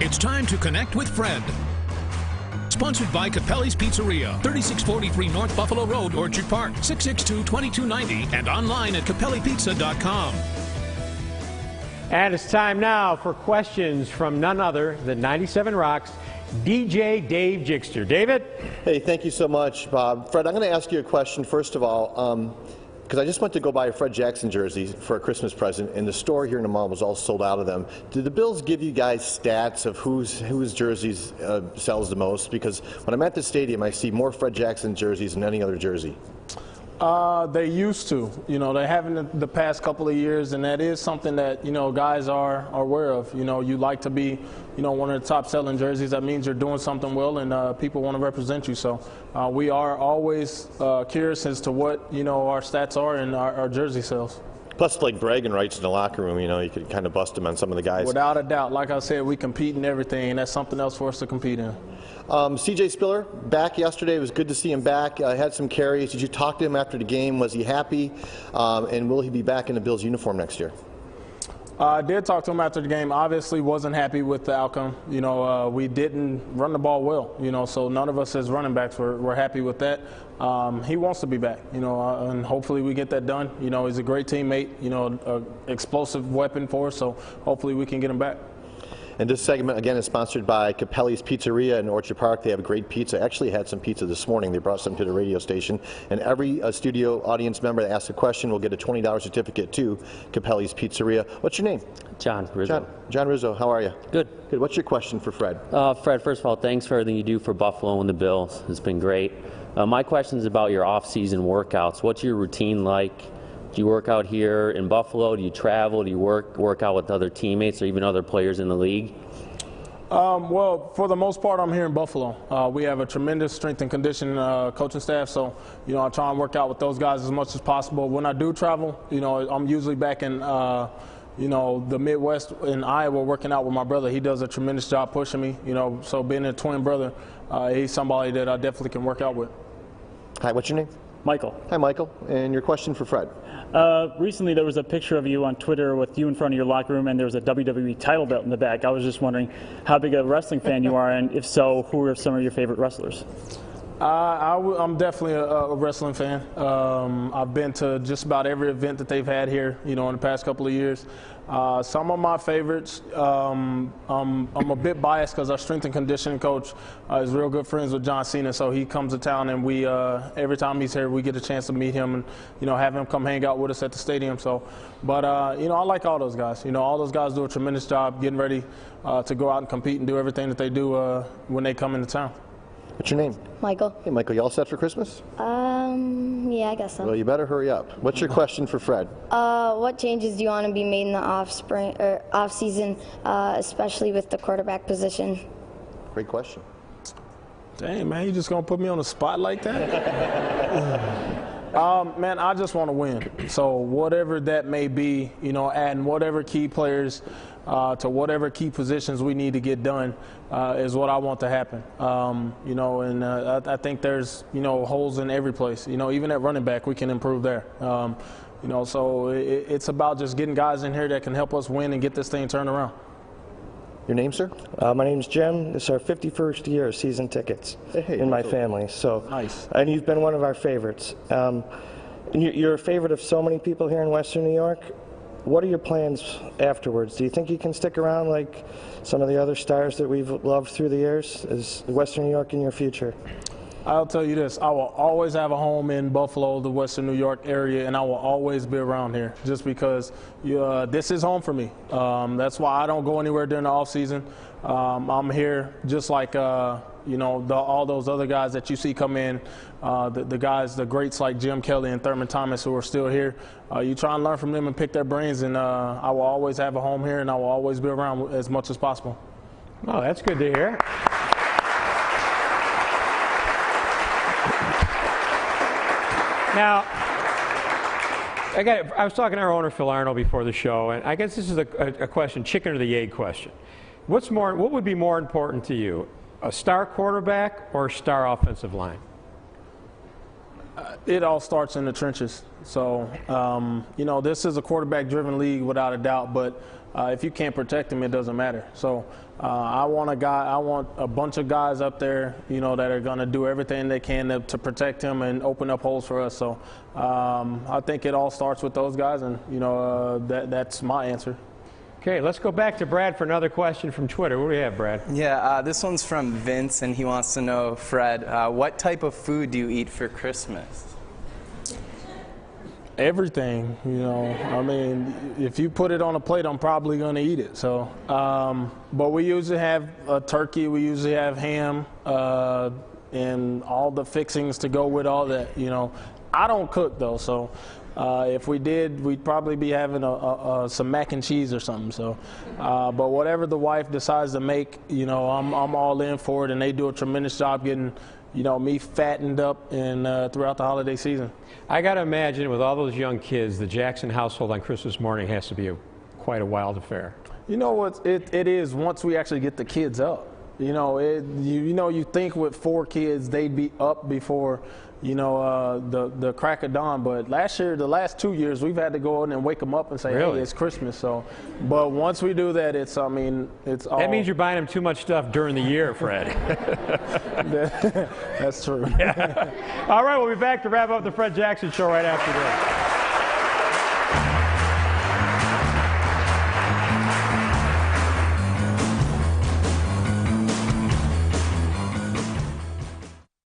It's time to connect with Fred. Sponsored by Capelli's Pizzeria, 3643 North Buffalo Road, Orchard Park, 662-2290, and online at capellipizza.com. And it's time now for questions from none other than 97 Rocks DJ Dave Jigster. David? Hey, thank you so much, Bob. Fred, I'm going to ask you a question first of all, because I just went to go buy a Fred Jackson jersey for a Christmas present, and the store here in the mall was all sold out of them. Did the Bills give you guys stats of whose jerseys sells the most? Because when I'm at the stadium, I see more Fred Jackson jerseys than any other jersey. They used to. You know, they haven't the past couple of years, and that is something that, you know, guys are aware of. You know, you like to be, you know, one of the top selling jerseys. That means you're doing something well, and people want to represent you. So we are always curious as to what, you know, our stats are and our jersey sales. Plus, like bragging rights in the locker room, you know, you could kind of bust them on some of the guys. Without a doubt. Like I said, we compete in everything, and that's something else for us to compete in. C.J. Spiller, back yesterday. It was good to see him back. Had some carries. Did you talk to him after the game? Was he happy? And will he be back in the Bills uniform next year? I did talk to him after the game. Obviously wasn't happy with the outcome. You know, we didn't run the ball well, you know, so none of us as running backs were happy with that. He wants to be back, you know, and hopefully we get that done. You know, he's a great teammate, you know, an explosive weapon for us, so hopefully we can get him back. And this segment, again, is sponsored by Capelli's Pizzeria in Orchard Park. They have great pizza. I actually had some pizza this morning. They brought some to the radio station. And every studio audience member that asks a question will get a $20 certificate to Capelli's Pizzeria. What's your name? John Rizzo. John Rizzo, how are you? Good. Good. What's your question for Fred? Fred, first of all, thanks for everything you do for Buffalo and the Bills. It's been great. My question is about your off-season workouts. What's your routine like? Do you work out here in Buffalo? Do you travel? Do you work out with other teammates or even other players in the league? Well, for the most part, I'm here in Buffalo. We have a tremendous strength and conditioning coaching staff, so, you know, I try and work out with those guys as much as possible. When I do travel, you know, I'm usually back in, you know, the Midwest in Iowa working out with my brother. He does a tremendous job pushing me, you know, so being a twin brother, he's somebody that I definitely can work out with. Hi, what's your name? Michael. Hi, Michael. And your question for Fred? Recently there was a picture of you on Twitter with you in front of your locker room, and there was a WWE title belt in the back. I was just wondering how big a wrestling fan you are, and if so, who are some of your favorite wrestlers? I'm definitely a wrestling fan. I've been to just about every event that they've had here, you know, in the past couple of years. Some of my favorites, I'm a bit biased because our strength and conditioning coach is real good friends with John Cena, so he comes to town, and we every time he's here, we get a chance to meet him and, you know, have him come hang out with us at the stadium. So, but you know, I like all those guys. You know, all those guys do a tremendous job getting ready to go out and compete and do everything that they do when they come into town. What's your name? Michael. Hey, Michael, you all set for Christmas? Yeah, I guess so. Well, you better hurry up. What's your question for Fred? What changes do you want to be made in the off season, especially with the quarterback position? Great question. Dang, man, you just gonna put me on the spot like that? Man, I just want to win. So whatever that may be, you know, adding whatever key players to whatever key positions we need to get done is what I want to happen. You know, and I think there's, you know, holes in every place. You know, even at running back, we can improve there. You know, so it's about just getting guys in here that can help us win and get this thing turned around. Your name, sir? My name's Jim. This is our 51st year of season tickets in my family. So nice. And you've been one of our favorites. You're a favorite of so many people here in Western New York. What are your plans afterwards? Do you think you can stick around like some of the other stars that we've loved through the years? Is Western New York in your future? I'll tell you this, I will always have a home in Buffalo, the Western New York area, and I will always be around here just because this is home for me. That's why I don't go anywhere during the off season. I'm here just like, you know, all those other guys that you see come in, the guys, the greats like Jim Kelly and Thurman Thomas who are still here. You try and learn from them and pick their brains, and I will always have a home here, and I will always be around as much as possible. Oh, that's good to hear. Now, I was talking to our owner, Phil Arnold, before the show, and I guess this is a question, chicken or the egg question. What would be more important to you, a star quarterback or a star offensive line? It all starts in the trenches. So, you know, this is a quarterback-driven league without a doubt, but if you can't protect him, it doesn't matter. So I want a bunch of guys up there, you know, that are going to do everything they can to protect him and open up holes for us. So I think it all starts with those guys, and you know, that's my answer. Okay, let's go back to Brad for another question from Twitter. What do we have, Brad? Yeah, this one's from Vince, and he wants to know, Fred, what type of food do you eat for Christmas? Everything, you know. I mean, if you put it on a plate, I'm probably going to eat it. So, but we usually have a turkey. We usually have ham and all the fixings to go with all that. You know, I don't cook though, so if we did, we'd probably be having some mac and cheese or something. So, but whatever the wife decides to make, you know, I'm all in for it, and they do a tremendous job getting, you know, me fattened up and throughout the holiday season. I got to imagine with all those young kids, the Jackson household on Christmas morning has to be quite a wild affair. You know what? It is once we actually get the kids up. You know, you think with 4 kids they'd be up before, you know, the crack of dawn. But last year, the last 2 years, we've had to go in and wake them up and say, really? Hey, it's Christmas. So, but once we do that, it's all. That means you're buying them too much stuff during the year, Fred. That's true. Yeah. All right, we'll be back to wrap up the Fred Jackson Show right after this.